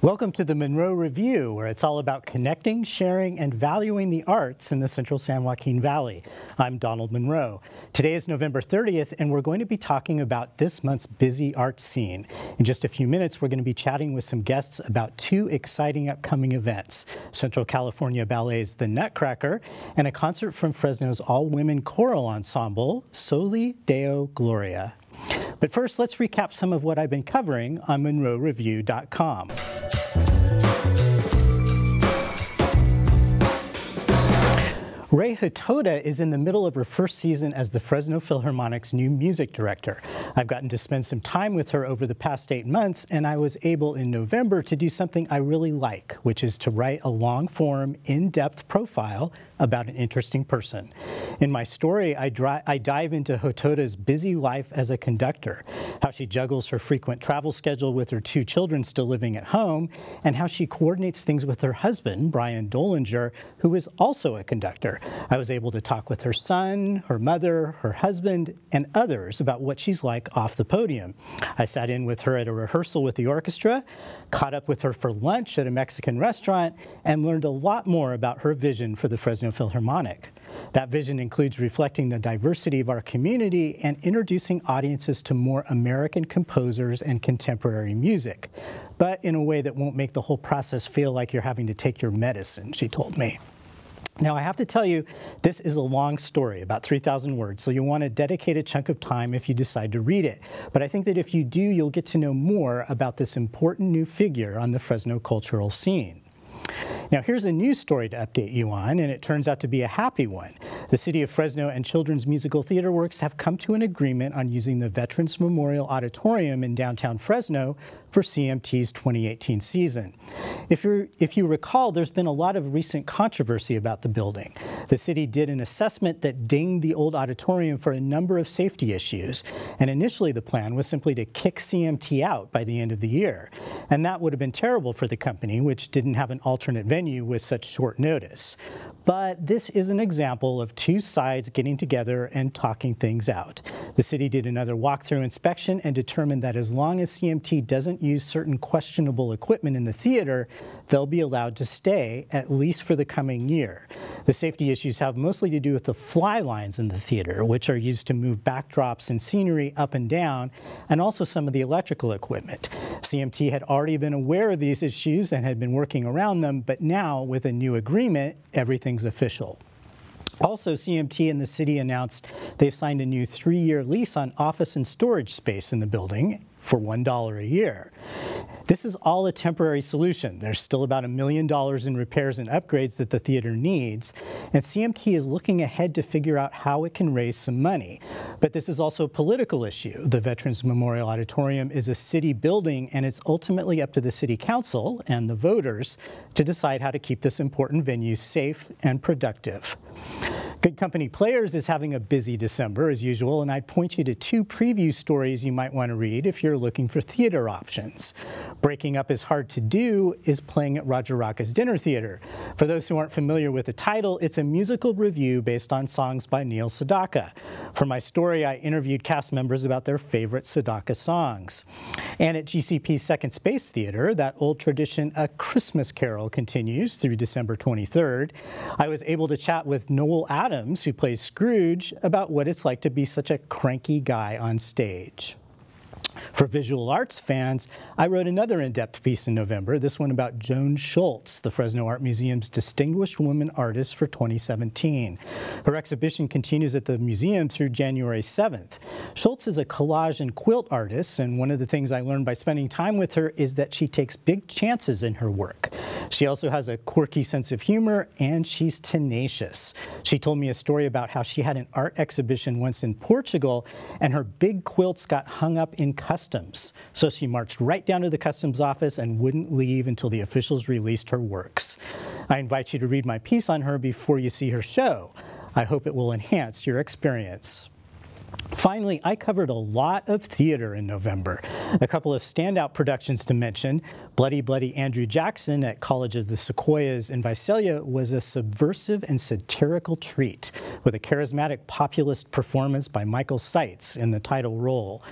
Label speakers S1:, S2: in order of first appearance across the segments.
S1: Welcome to the Munro Review, where it's all about connecting, sharing, and valuing the arts in the Central San Joaquin Valley. I'm Donald Munro. Today is November 30th, and we're going to be talking about this month's busy arts scene. In just a few minutes, we're going to be chatting with some guests about two exciting upcoming events: Central California Ballet's The Nutcracker and a concert from Fresno's all-women choral ensemble, Soli Deo Gloria. But first, let's recap some of what I've been covering on MunroReview.com. Ray Hatoda is in the middle of her first season as the Fresno Philharmonic's new music director. I've gotten to spend some time with her over the past 8 months, and I was able in November to do something I really like, which is to write a long-form, in-depth profile about an interesting person. In my story, I dive into Hatoda's busy life as a conductor, how she juggles her frequent travel schedule with her 2 children still living at home, and how she coordinates things with her husband, Brian Dolinger, who is also a conductor. I was able to talk with her son, her mother, her husband, and others about what she's like off the podium. I sat in with her at a rehearsal with the orchestra, caught up with her for lunch at a Mexican restaurant, and learned a lot more about her vision for the Fresno Philharmonic. That vision includes reflecting the diversity of our community and introducing audiences to more American composers and contemporary music, but in a way that won't make the whole process feel like you're having to take your medicine, she told me. Now, I have to tell you, this is a long story, about 3,000 words, so you'll want to dedicate a chunk of time if you decide to read it. But I think that if you do, you'll get to know more about this important new figure on the Fresno cultural scene. Now, here's a news story to update you on, and it turns out to be a happy one. The City of Fresno and Children's Musical Theater Works have come to an agreement on using the Veterans Memorial Auditorium in downtown Fresno for CMT's 2018 season. If you recall, there's been a lot of recent controversy about the building. The city did an assessment that dinged the old auditorium for a number of safety issues, and initially the plan was simply to kick CMT out by the end of the year. And that would have been terrible for the company, which didn't have an alternate venue with such short notice. But this is an example of two sides getting together and talking things out. The city did another walkthrough inspection and determined that as long as CMT doesn't use certain questionable equipment in the theater, they'll be allowed to stay, at least for the coming year. The safety issues have mostly to do with the fly lines in the theater, which are used to move backdrops and scenery up and down, and also some of the electrical equipment. CMT had already been aware of these issues and had been working around them, but now, with a new agreement, everything's official. Also, CMT and the city announced they've signed a new 3-year lease on office and storage space in the building for $1 a year. This is all a temporary solution. There's still about $1 million in repairs and upgrades that the theater needs, and CMT is looking ahead to figure out how it can raise some money. But this is also a political issue. The Veterans Memorial Auditorium is a city building, and it's ultimately up to the city council and the voters to decide how to keep this important venue safe and productive. Good Company Players is having a busy December, as usual, and I'd point you to 2 preview stories you might want to read if you're looking for theater options. Breaking Up Is Hard to Do is playing at Roger Rocca's Dinner Theater. For those who aren't familiar with the title, it's a musical review based on songs by Neil Sedaka. For my story, I interviewed cast members about their favorite Sedaka songs. And at GCP's Second Space Theater, that old tradition, A Christmas Carol, continues through December 23rd. I was able to chat with Noel Adams, who plays Scrooge, about what it's like to be such a cranky guy on stage. For visual arts fans, I wrote another in-depth piece in November, this one about Joan Schultz, the Fresno Art Museum's Distinguished Woman Artist for 2017. Her exhibition continues at the museum through January 7th. Schultz is a collage and quilt artist, and one of the things I learned by spending time with her is that she takes big chances in her work. She also has a quirky sense of humor, and she's tenacious. She told me a story about how she had an art exhibition once in Portugal, and her big quilts got hung up in customs. So she marched right down to the customs office and wouldn't leave until the officials released her works. I invite you to read my piece on her before you see her show. I hope it will enhance your experience. Finally, I covered a lot of theater in November. A couple of standout productions to mention. Bloody Bloody Andrew Jackson at College of the Sequoias in Visalia was a subversive and satirical treat, with a charismatic populist performance by Michael Seitz in the title role.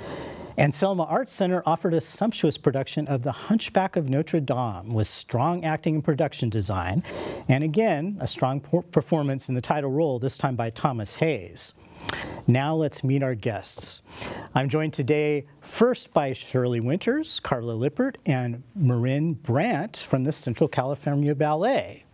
S1: And Selma Arts Center offered a sumptuous production of The Hunchback of Notre Dame with strong acting and production design, and again, a strong performance in the title role, this time by Thomas Hayes. Now let's meet our guests. I'm joined today first by Shirley Winters, Carla Lippert, and Marin Brandt from the Central California Ballet,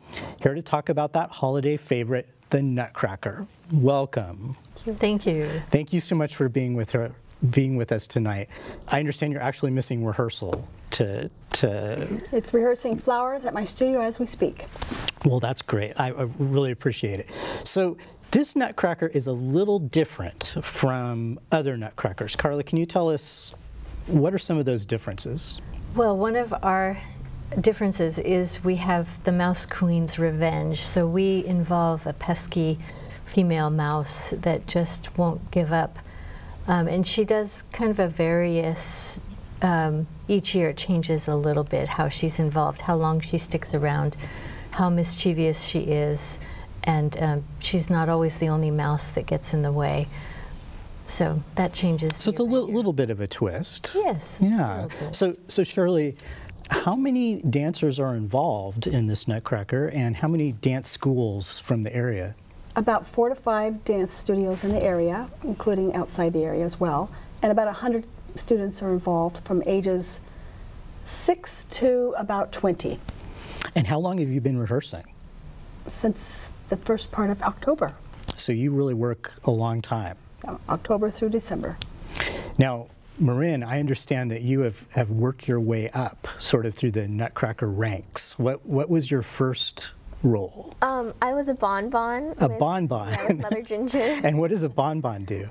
S1: here to talk about that holiday favorite, the Nutcracker. Welcome.
S2: Thank you.
S1: Thank you so much for being with us tonight. I understand you're actually missing rehearsal to
S3: It's rehearsing Flowers at my studio as we speak.
S1: Well, that's great. I really appreciate it. So this Nutcracker is a little different from other Nutcrackers. Carla, can you tell us what are some of those differences?
S2: Well, one of our differences is we have the Mouse Queen's Revenge. So we involve a pesky female mouse that just won't give up. And she does kind of a various, each year it changes a little bit how she's involved, how long she sticks around, how mischievous she is, and she's not always the only mouse that gets in the way. So that changes.
S1: So it's a little bit of a twist.
S2: Yes.
S1: Yeah. So Shirley, how many dancers are involved in this Nutcracker, and how many dance schools from the area?
S3: About 4 to 5 dance studios in the area, including outside the area as well, and about 100 students are involved from ages 6 to about 20.
S1: And how long have you been rehearsing?
S3: Since the first part of October.
S1: So you really work a long time.
S3: October through December.
S1: Now, Marin, I understand that you have worked your way up sort of through the Nutcracker ranks. What was your first role?
S4: I was a bonbon.
S1: A bonbon?
S4: Yeah, with Mother Ginger.
S1: And what does a bonbon do?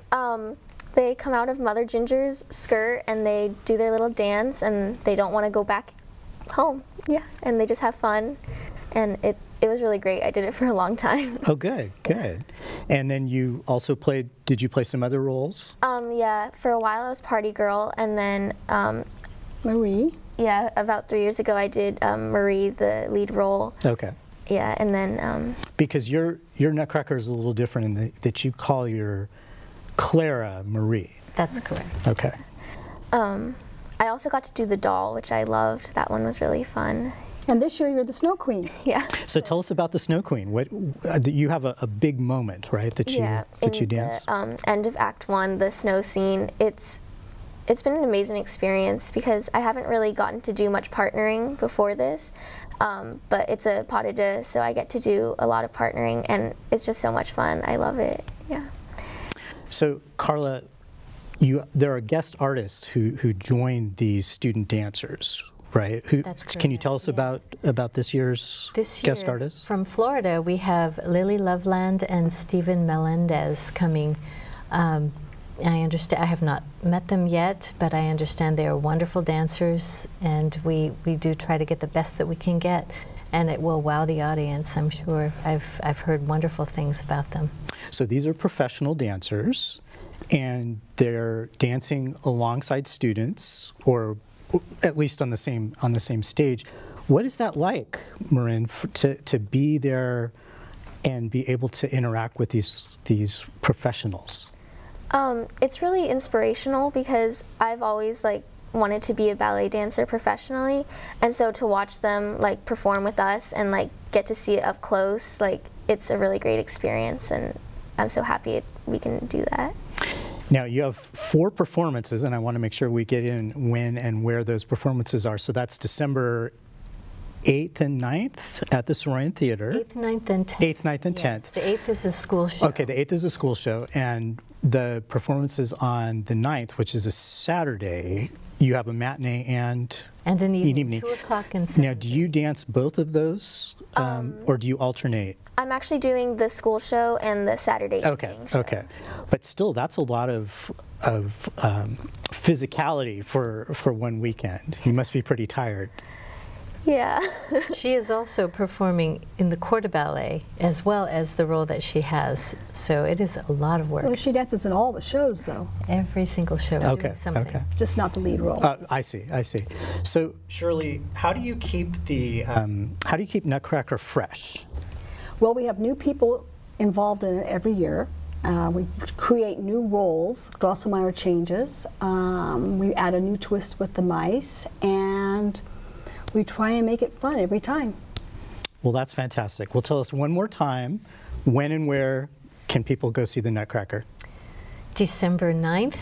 S4: They come out of Mother Ginger's skirt and they do their little dance and they don't want to go back home. Yeah, and they just have fun. And it was really great. I did it for a long time.
S1: Oh, good, good. And then you also played, did you play some other roles?
S4: Yeah, for a while I was Party Girl, and then
S3: Marie?
S4: Yeah, about 3 years ago I did Marie, the lead role.
S1: Okay.
S4: Yeah, and then
S1: because your Nutcracker is a little different in that you call your Clara Marie.
S2: That's correct.
S1: Okay.
S4: I also got to do the doll, which I loved. That one was really fun.
S3: And this year you're the Snow Queen.
S4: Yeah.
S1: So tell us about the Snow Queen. What you have a big moment, right? That you dance.
S4: The end of Act 1, the snow scene. It's been an amazing experience because I haven't really gotten to do much partnering before this, but it's a pas de deux, so I get to do a lot of partnering, and it's just so much fun. I love it. Yeah.
S1: So Carla, there are guest artists who join these student dancers. Right.
S2: That's correct.
S1: Can you tell us about this year's guest artists?
S2: From Florida, we have Lily Loveland and Stephen Melendez coming. I understand. I have not met them yet, but I understand they are wonderful dancers, and we do try to get the best that we can get, and it will wow the audience, I'm sure. I've heard wonderful things about them.
S1: So these are professional dancers, and they're dancing alongside students, or at least on the same stage. What is that like, Marin, to be there and be able to interact with these professionals?
S4: It's really inspirational because I've always wanted to be a ballet dancer professionally, and so to watch them perform with us and get to see it up close, it's a really great experience, and I'm so happy we can do that.
S1: Now, you have 4 performances, and I want to make sure we get in when and where those performances are. So that's December 8th and 9th at the Soroyan Theater.
S2: 8th, 9th, and 10th.
S1: 8th, 9th, and 10th.
S2: Yes, the 8th is a school show.
S1: Okay, the 8th is a school show, and the performances on the 9th, which is a Saturday, you have a matinee and
S2: an evening. 2 o'clock and 7.
S1: Now, do you dance both of those, or do you alternate?
S4: I'm actually doing the school show and the Saturday evening show.
S1: Okay. But still, that's a lot of physicality for one weekend. You must be pretty tired.
S4: Yeah.
S2: She is also performing in the corps de ballet as well as the role that she has. So it is a lot of work.
S3: Well, she dances in all the shows, though.
S2: Every single show.
S1: Okay.
S2: Doing something.
S1: Okay.
S3: Just not the lead role.
S1: I see. I see. So, Shirley, how do you keep Nutcracker fresh?
S3: Well, we have new people involved in it every year. We create new roles, Drosselmeyer changes, we add a new twist with the mice, and we try and make it fun every time.
S1: Well, that's fantastic. Well, tell us one more time, when and where can people go see the Nutcracker?
S2: December 9th,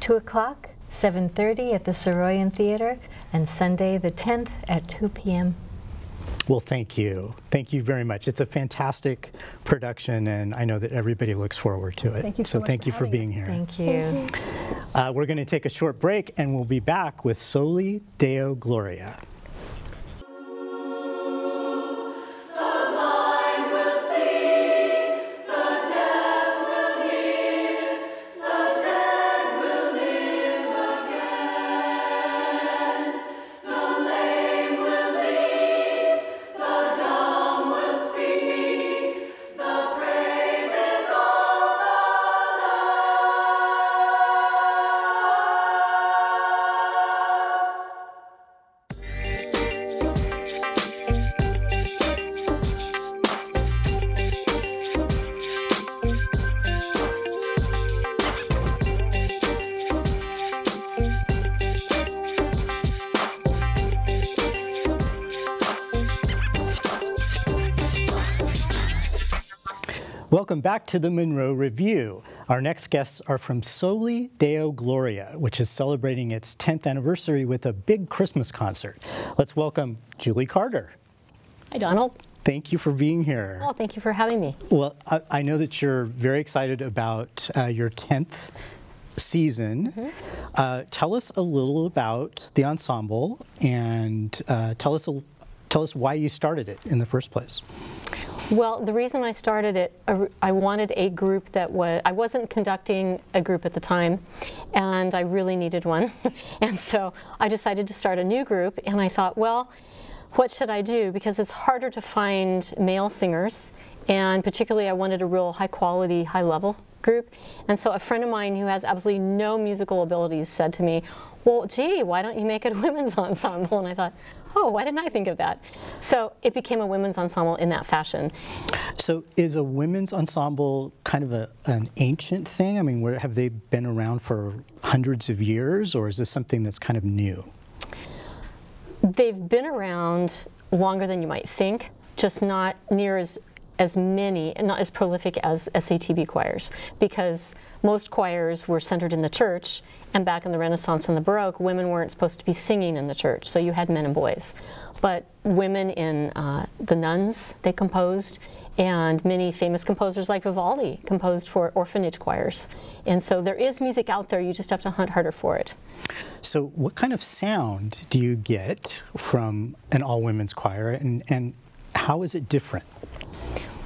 S2: 2 o'clock, 7:30 at the Soroyan Theater, and Sunday the 10th at 2 p.m.
S1: Well, thank you. Thank you very much. It's a fantastic production, and I know that everybody looks forward to it.
S3: Thank you so much
S1: thank you for being
S3: us.
S1: here.
S2: Thank you.
S1: We're going to take a short break, and we'll be back with Soli Deo Gloria. Welcome back to the Munro Review. Our next guests are from Soli Deo Gloria, which is celebrating its 10th anniversary with a big Christmas concert. Let's welcome Julie Carter.
S5: Hi, Donald.
S1: Thank you for being here.
S5: Oh, thank you for having me.
S1: Well, I know that you're very excited about your 10th season. Mm-hmm. Tell us a little about the ensemble, and tell us why you started it in the first place.
S5: Well, the reason I started it, I wanted a group that I wasn't conducting a group at the time, and I really needed one. And so I decided to start a new group, and I thought, well, what should I do? Because it's harder to find male singers, and particularly I wanted a real high quality, high level group. And so a friend of mine who has absolutely no musical abilities said to me, well, gee, why don't you make it a women's ensemble? And I thought, oh, why didn't I think of that? So it became a women's ensemble in that fashion.
S1: So is a women's ensemble kind of an ancient thing? I mean, have they been around for hundreds of years, or is this something that's kind of new?
S5: They've been around longer than you might think, just not near as many, and not as prolific as SATB choirs, because most choirs were centered in the church, and back in the Renaissance and the Baroque, women weren't supposed to be singing in the church, so you had men and boys. But women in the nuns, they composed, and many famous composers like Vivaldi composed for orphanage choirs. And so there is music out there, you just have to hunt harder for it.
S1: So what kind of sound do you get from an all-women's choir, and how is it different?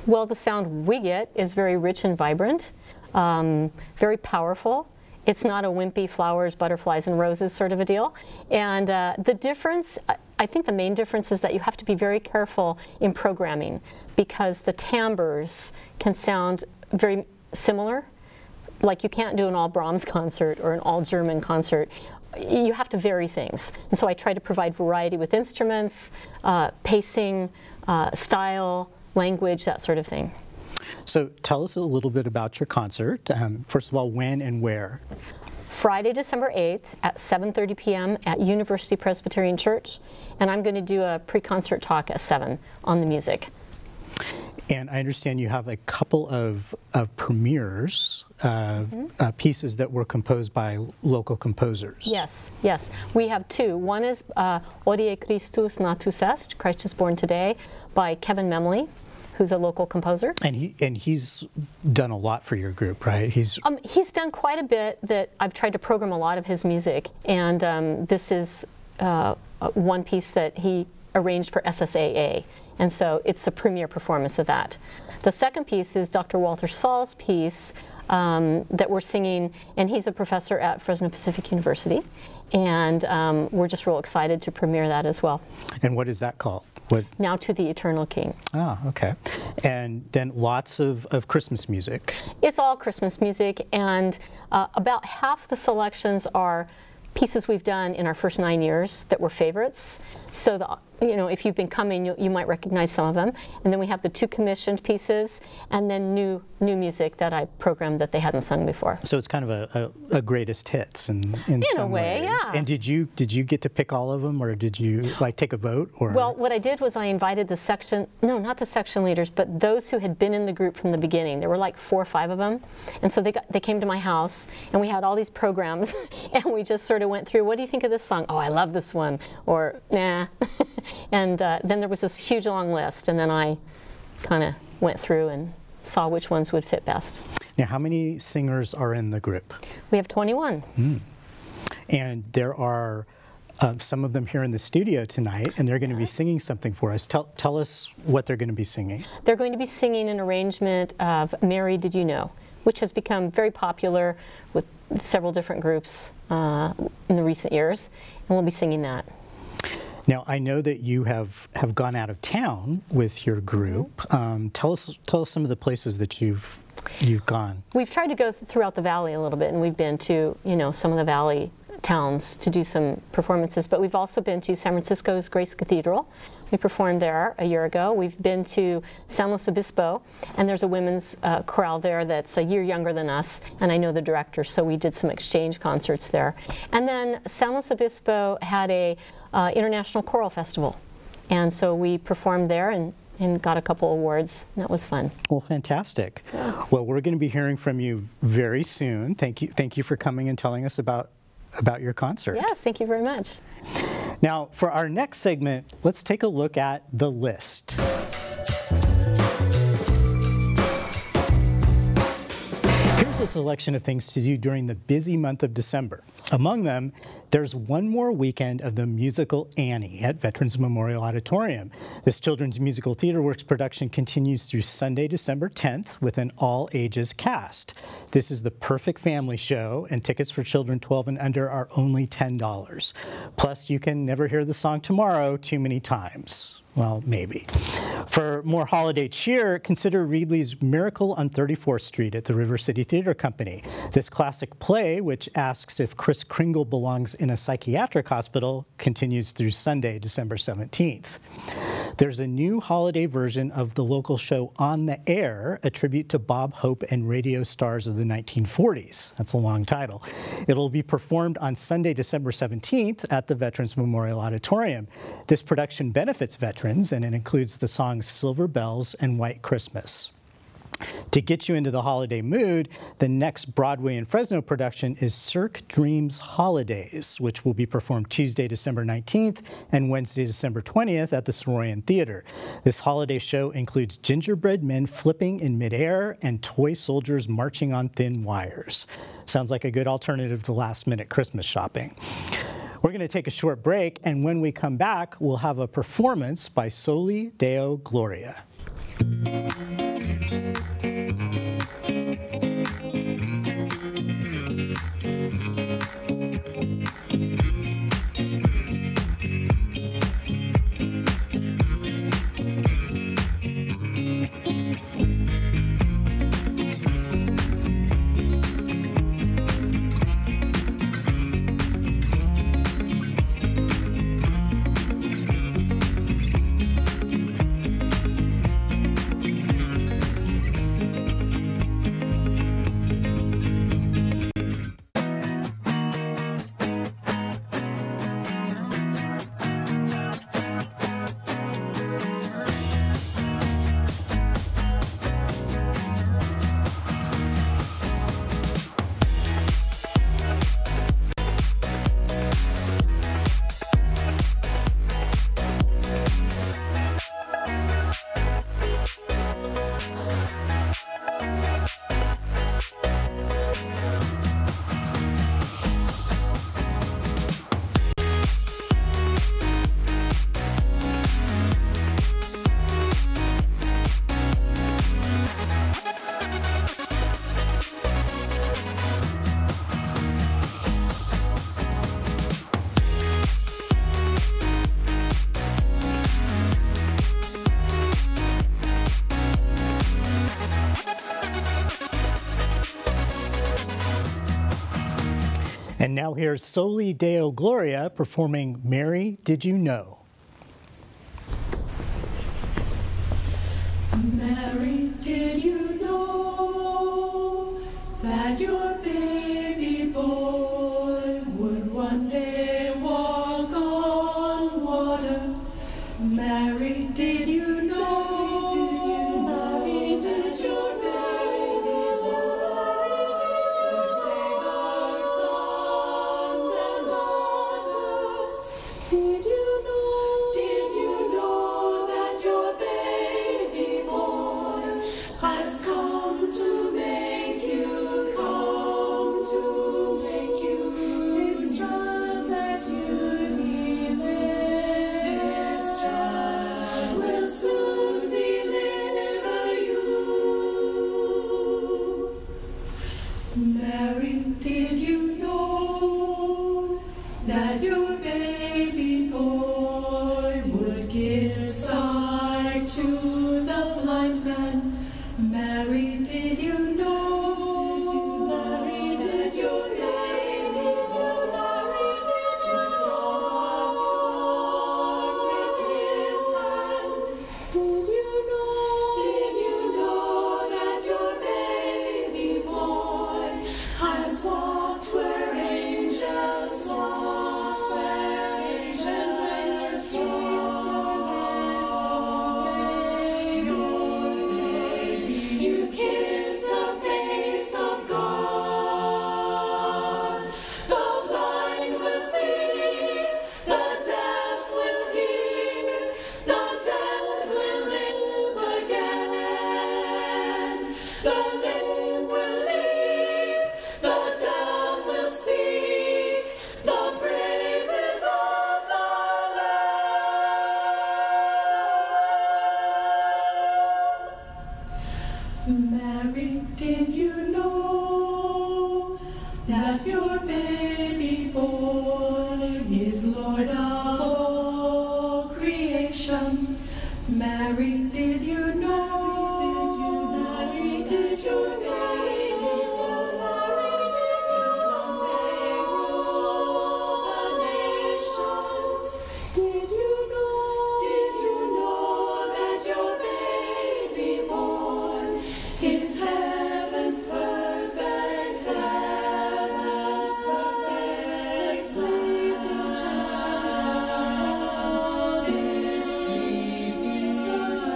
S5: Well, the sound we get is very rich and vibrant, very powerful. It's not a wimpy flowers, butterflies, and roses sort of a deal. And the difference, I think the main difference is that you have to be very careful in programming, because the timbres can sound very similar. Like you can't do an all Brahms concert or an all German concert. You have to vary things. And so I try to provide variety with instruments, pacing, style, language, that sort of thing.
S1: So tell us a little bit about your concert. First of all, when and where?
S5: Friday, December 8th at 7:30 p.m. at University Presbyterian Church, and I'm going to do a pre-concert talk at 7 on the music.
S1: And I understand you have a couple of premieres, pieces that were composed by local composers.
S5: Yes, yes. We have two. One is Odie Christus Natus Est, Christ is Born Today, by Kevin Memley, who's a local composer. And
S1: he's done a lot for your group, right? He's
S5: done quite a bit. That I've tried to program a lot of his music, and this is one piece that he arranged for SSAA, and so it's a premiere performance of that. The second piece is Dr. Walter Saul's piece that we're singing, and he's a professor at Fresno Pacific University, and we're just real excited to premiere that as well.
S1: And what is that called?
S5: Now to the Eternal King.
S1: Ah, okay. And then lots of Christmas music.
S5: It's all Christmas music, and about half the selections are pieces we've done in our first 9 years that were favorites. So you know, if you've been coming, you might recognize some of them. And then we have the 2 commissioned pieces, and then new music that I programmed that they hadn't sung before.
S1: So it's kind of a greatest hits in some
S5: a way,
S1: ways.
S5: yeah.
S1: And did you get to pick all of them, or did you like take a vote? Or
S5: Well, what I did was I invited the section, no, not the section leaders, but those who had been in the group from the beginning. There were like 4 or 5 of them, and so they came to my house, and we had all these programs, and we just sort of went through. What do you think of this song? Oh, I love this one, or nah. And then there was this huge long list, and then I kind of went through and saw which ones would fit best.
S1: Now, how many singers are in the group?
S5: We have 21.
S1: And there are some of them here in the studio tonight, and they're going to be singing something for us. Tell us what they're going to be singing.
S5: They're going to be singing an arrangement of Mary, Did You Know?, which has become very popular with several different groups in the recent years, and we'll be singing that.
S1: Now, I know that you have gone out of town with your group. Tell us some of the places that you've gone.
S5: We've tried to go throughout the valley a little bit, and we've been to, you know, some of the valley towns to do some performances, but we've also been to San Francisco's Grace Cathedral. We performed there a year ago. We've been to San Luis Obispo, and there's a women's chorale there that's a year younger than us, and I know the director, so we did some exchange concerts there. And then San Luis Obispo had a international choral festival, and so we performed there and got a couple awards, and that was fun.
S1: Well, fantastic. Well, we're going to be hearing from you very soon. Thank you for coming and telling us about your concert.
S5: Yes, thank you very much.
S1: Now, for our next segment, let's take a look at the list. Here's a selection of things to do during the busy month of December. Among them, there's one more weekend of the musical Annie at Veterans Memorial Auditorium. This children's musical theater works production continues through Sunday, December 10th with an all-ages cast. This is the perfect family show, and tickets for children 12 and under are only $10. Plus, you can never hear the song Tomorrow too many times. Well, maybe. For more holiday cheer, consider Reedley's Miracle on 34th Street at the River City Theater Company. This classic play, which asks if Kris Kringle belongs in a psychiatric hospital, continues through Sunday, December 17th. There's a new holiday version of the local show On the Air, a tribute to Bob Hope and radio stars of the 1940s. That's a long title. It'll be performed on Sunday, December 17th at the Veterans Memorial Auditorium. This production benefits veterans, and it includes the songs Silver Bells and White Christmas. To get you into the holiday mood, the next Broadway and Fresno production is Cirque Dreams Holidays, which will be performed Tuesday, December 19th and Wednesday, December 20th at the Soroyan Theater. This holiday show includes gingerbread men flipping in midair and toy soldiers marching on thin wires. Sounds like a good alternative to last-minute Christmas shopping. We're going to take a short break, and when we come back, we'll have a performance by Soli Deo Gloria. And now here's Soli Deo Gloria performing Mary, Did You Know?
S6: did you know that your baby boy would one day walk on water? Mary, did you know? Mary, did you know? We'll sing our sons and daughters. Did you know that your baby boy has come to make you his child that you deliver? This child will soon deliver you. Mary, did you know that your baby boy would give sight to the blind man? Mary, did you know? Mary, did you know? Mary, did you know? With his hand. Did you know that your baby boy has walked where angels walked, where angels walked? Your baby, you kiss the face of God. The blind will see, the deaf will hear, the dead will live again. The lame will leap, the dumb will speak, the praises of the Lamb. Mary, did you know that your baby boy is Lord of all creation? Mary, did you know? Mary, did you know? Mary, did you rule the nations? Did you know that your baby boy is heaven's perfect sleeping child? This sleeping child.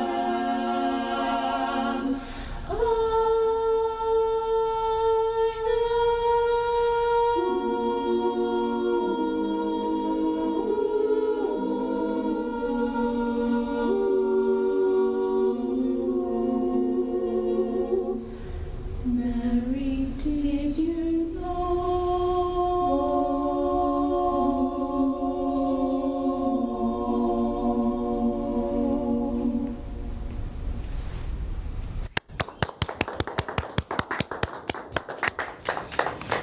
S6: Mary, did you know?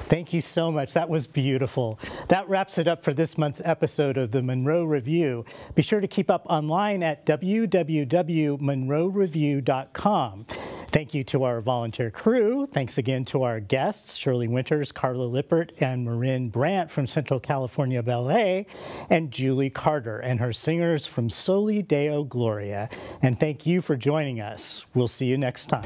S1: Thank you so much. That was beautiful. That wraps it up for this month's episode of the Munro Review. Be sure to keep up online at www.munroreview.com. Thank you to our volunteer crew. Thanks again to our guests, Shirley Winters, Carla Lippert, and Marin Brandt from Central California Ballet, and Julie Carter and her singers from Soli Deo Gloria. And thank you for joining us. We'll see you next time.